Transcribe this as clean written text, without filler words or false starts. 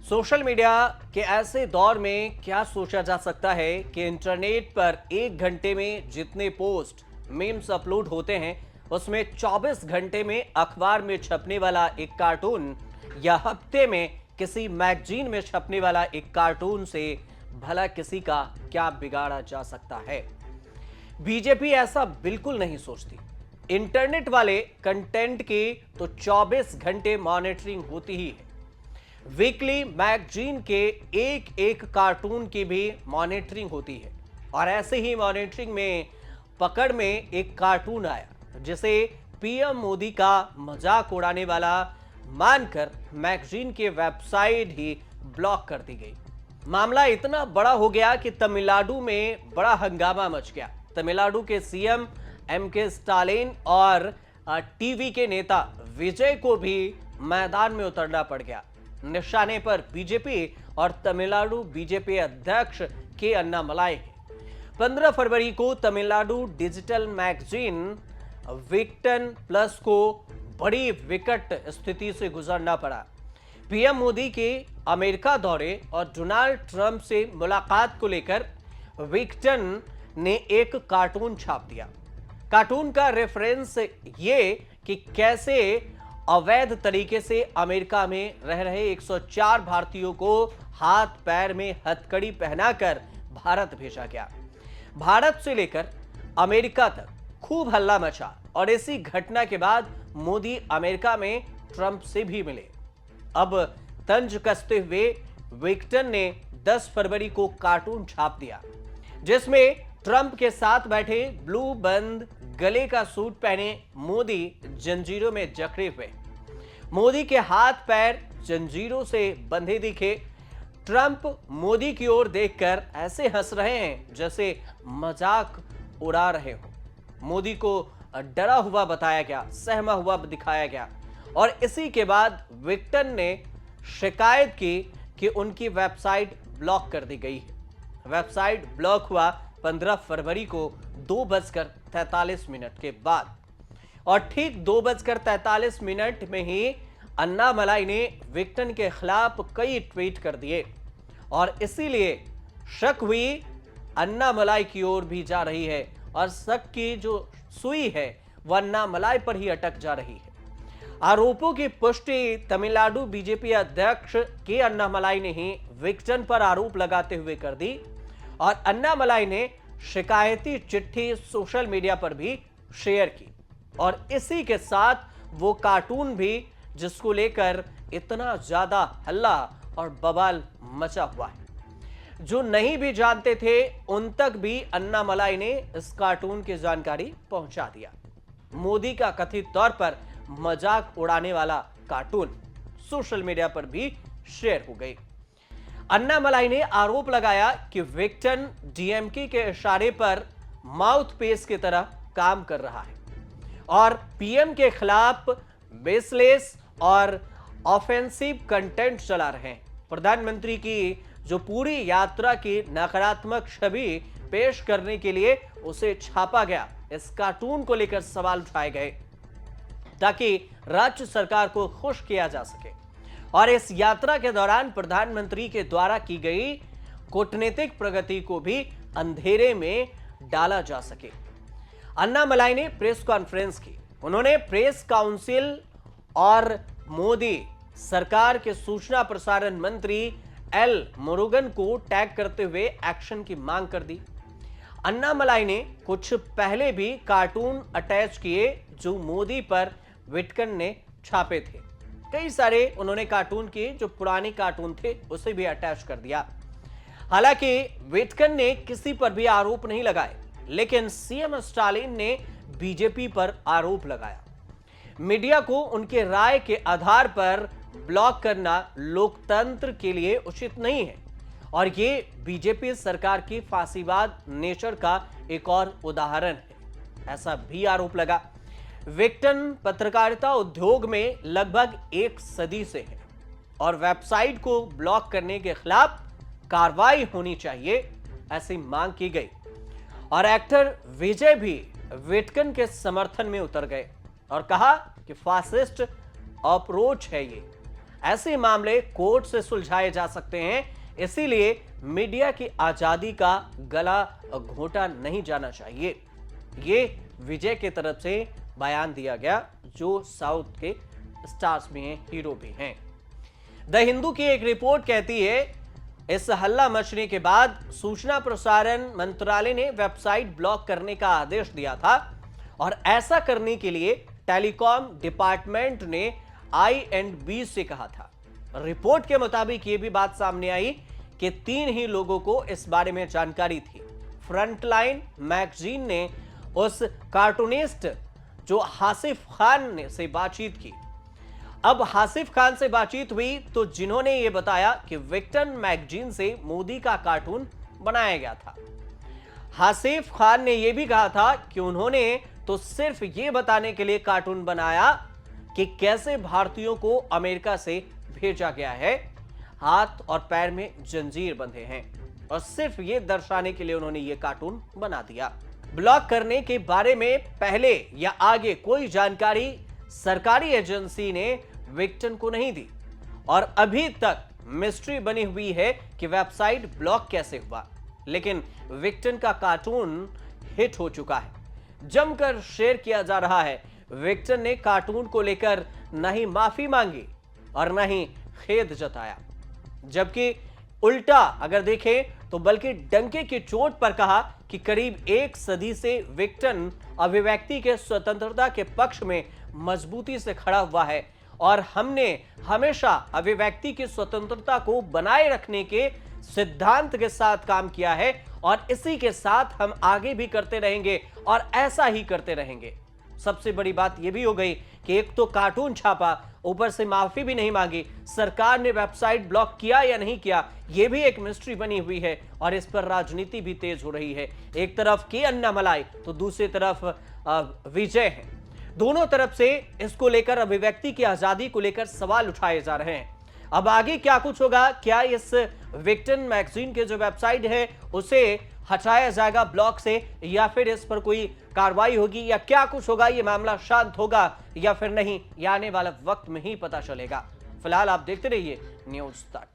Social media के ऐसे दौर में क्या सोचा जा सकता है कि इंटरनेट पर एक घंटे में जितने पोस्ट मीम्स अपलोड होते हैं उसमें 24 घंटे में अखबार में छपने वाला एक कार्टून या हफ्ते में किसी मैगजीन में छपने वाला एक कार्टून से भला किसी का क्या बिगाड़ा जा सकता है। बीजेपी ऐसा बिल्कुल नहीं सोचती। इंटरनेट वाले कंटेंट की तो 24 घंटे मॉनिटरिंग होती ही है। वीकली मैगजीन के एक एक कार्टून की भी मॉनिटरिंग होती है और ऐसे ही मॉनिटरिंग में पकड़ में एक कार्टून आया जिसे पीएम मोदी का मजाक उड़ाने वाला मानकर मैगजीन के वेबसाइट ही ब्लॉक कर दी गई। मामला इतना बड़ा हो गया कि तमिलनाडु में बड़ा हंगामा मच गया। तमिलनाडु के सीएम एमके स्टालिन और टीवी के नेता विजय को भी मैदान में उतरना पड़ गया। निशाने पर बीजेपी और तमिलनाडु बीजेपी अध्यक्ष के अन्नामलाई है। 15 फरवरी को तमिलनाडु डिजिटल मैगजीन वीकटन प्लस को बड़ी विकट स्थिति से गुजरना पड़ा। पीएम मोदी के अमेरिका दौरे और डोनाल्ड ट्रंप से मुलाकात को लेकर वीकटन ने एक कार्टून छाप दिया। कार्टून का रेफरेंस ये कि कैसे अवैध तरीके से अमेरिका में रह रहे 104 भारतीयों को हाथ पैर में हथकड़ी पहनाकर भारत भेजा गया। भारत से लेकर अमेरिका तक खूब हल्ला मचा और इसी घटना के बाद मोदी अमेरिका में ट्रंप से भी मिले। अब तंज कसते हुए वीकटन ने 10 फरवरी को कार्टून छाप दिया जिसमें ट्रंप के साथ बैठे ब्लू बंद गले का सूट पहने मोदी जंजीरों में जकड़े हुए। मोदी के हाथ पैर जंजीरों से बंधे दिखे। ट्रंप मोदी की ओर देखकर ऐसे हंस रहे हैं जैसे मजाक उड़ा रहे हो। मोदी को डरा हुआ बताया गया, सहमा हुआ दिखाया गया और इसी के बाद वीकटन ने शिकायत की कि उनकी वेबसाइट ब्लॉक कर दी गई है। वेबसाइट ब्लॉक हुआ 15 फरवरी को 2:43 के बाद और ठीक 2:43 में ही अन्नामलाई ने वीकटन के खिलाफ कई ट्वीट कर दिए और इसीलिए शक हुई अन्नामलाई की ओर भी जा रही है और शक की जो सुई है वह अन्नामलाई पर ही अटक जा रही है। आरोपों की पुष्टि तमिलनाडु बीजेपी अध्यक्ष के अन्नामलाई ने ही वीकटन पर आरोप लगाते हुए कर दी और अन्नामलाई ने शिकायती चिट्ठी सोशल मीडिया पर भी शेयर की और इसी के साथ वो कार्टून भी जिसको लेकर इतना ज्यादा हल्ला और बवाल मचा हुआ है। जो नहीं भी जानते थे उन तक भी अन्नामलाई ने इस कार्टून की जानकारी पहुंचा दिया। मोदी का कथित तौर पर मजाक उड़ाने वाला कार्टून सोशल मीडिया पर भी शेयर हो गई। अन्नामलाई ने आरोप लगाया कि वीकटन डीएमके के इशारे पर माउथपीस की तरह काम कर रहा है और पीएम के खिलाफ बेसलेस और ऑफेंसिव कंटेंट चला रहे हैं। प्रधानमंत्री की जो पूरी यात्रा की नकारात्मक छवि पेश करने के लिए उसे छापा गया। इस कार्टून को लेकर सवाल उठाए गए ताकि राज्य सरकार को खुश किया जा सके और इस यात्रा के दौरान प्रधानमंत्री के द्वारा की गई कूटनीतिक प्रगति को भी अंधेरे में डाला जा सके। अन्नामलाई ने प्रेस कॉन्फ्रेंस की। उन्होंने प्रेस काउंसिल और मोदी सरकार के सूचना प्रसारण मंत्री एल मुरुगन को टैग करते हुए एक्शन की मांग कर दी। अन्नामलाई ने कुछ पहले भी कार्टून अटैच किए जो मोदी पर वीकटन ने छापे थे। कई सारे उन्होंने कार्टून किए जो पुराने कार्टून थे उसे भी अटैच कर दिया। हालांकि वीकटन ने किसी पर भी आरोप नहीं लगाए लेकिन सीएम स्टालिन ने बीजेपी पर आरोप लगाया। मीडिया को उनके राय के आधार पर ब्लॉक करना लोकतंत्र के लिए उचित नहीं है और ये बीजेपी सरकार की फांसीवाद नेचर का एक और उदाहरण है, ऐसा भी आरोप लगा। वीकटन पत्रकारिता उद्योग में लगभग एक सदी से है और वेबसाइट को ब्लॉक करने के खिलाफ कार्रवाई होनी चाहिए, ऐसी मांग की गई और एक्टर विजय भी वीकटन के समर्थन में उतर गए और कहा कि फासिस्ट अप्रोच है ये। ऐसे मामले कोर्ट से सुलझाए जा सकते हैं। इसीलिए मीडिया की आजादी का गला घोटा नहीं जाना चाहिए। ये विजय की तरफ से बयान दिया गया, जो साउथ के स्टार्स भी हैं, हीरो भी हैं। द हिंदू की एक रिपोर्ट कहती है, इस हल्ला मचने के बाद सूचना प्रसारण मंत्रालय ने वेबसाइट ब्लॉक करने का आदेश दिया था और ऐसा करने के लिए टेलीकॉम डिपार्टमेंट ने I&B से कहा था। रिपोर्ट के मुताबिक यह भी बात सामने आई कि 3 ही लोगों को इस बारे में जानकारी थी। फ्रंटलाइन मैगजीन ने उस कार्टूनिस्ट जो हासिफ खान ने से बातचीत की। अब हासिफ खान से बातचीत हुई तो जिन्होंने यह बताया कि विक्टन मैगजीन से मोदी का कार्टून बनाया गया था। हासिफ खान ने यह भी कहा था कि उन्होंने तो सिर्फ यह बताने के लिए कार्टून बनाया कि कैसे भारतीयों को अमेरिका से भेजा गया है, हाथ और पैर में जंजीर बंधे हैं, और सिर्फ यह दर्शाने के लिए उन्होंने यह कार्टून बना दिया। ब्लॉक करने के बारे में पहले या आगे कोई जानकारी सरकारी एजेंसी ने विक्टन को नहीं दी और अभी तक मिस्ट्री बनी हुई है कि वेबसाइट ब्लॉक कैसे हुआ। लेकिन विक्टन का कार्टून हिट हो चुका है, जमकर शेयर किया जा रहा है। विक्टन ने कार्टून को लेकर न ही माफी मांगी और न ही खेद जताया, जबकि उल्टा अगर देखें तो बल्कि डंके की चोट पर कहा कि करीब 1 सदी से विक्टन अभिव्यक्ति के स्वतंत्रता के पक्ष में मजबूती से खड़ा हुआ है और हमने हमेशा अभिव्यक्ति की स्वतंत्रता को बनाए रखने के सिद्धांत के साथ काम किया है और इसी के साथ हम आगे भी करते रहेंगे और ऐसा ही करते रहेंगे। सबसे बड़ी बात यह भी हो गई कि एक तो कार्टून छापा, ऊपर से माफी भी नहीं मांगी। सरकार ने वेबसाइट ब्लॉक किया या नहीं किया, यह भी एक मिस्ट्री बनी हुई है और इस पर राजनीति भी तेज हो रही है। एक तरफ के अन्नामलाई तो दूसरी तरफ विजय है। दोनों तरफ से इसको लेकर, अभिव्यक्ति की आजादी को लेकर सवाल उठाए जा रहे हैं। अब आगे क्या कुछ होगा, क्या इस विक्टन मैगजीन के जो वेबसाइट है उसे हटाया जाएगा ब्लॉक से, या फिर इस पर कोई कार्रवाई होगी, या क्या कुछ होगा, ये मामला शांत होगा या फिर नहीं, ये आने वाला वक्त में ही पता चलेगा। फिलहाल आप देखते रहिए न्यूज़ तक।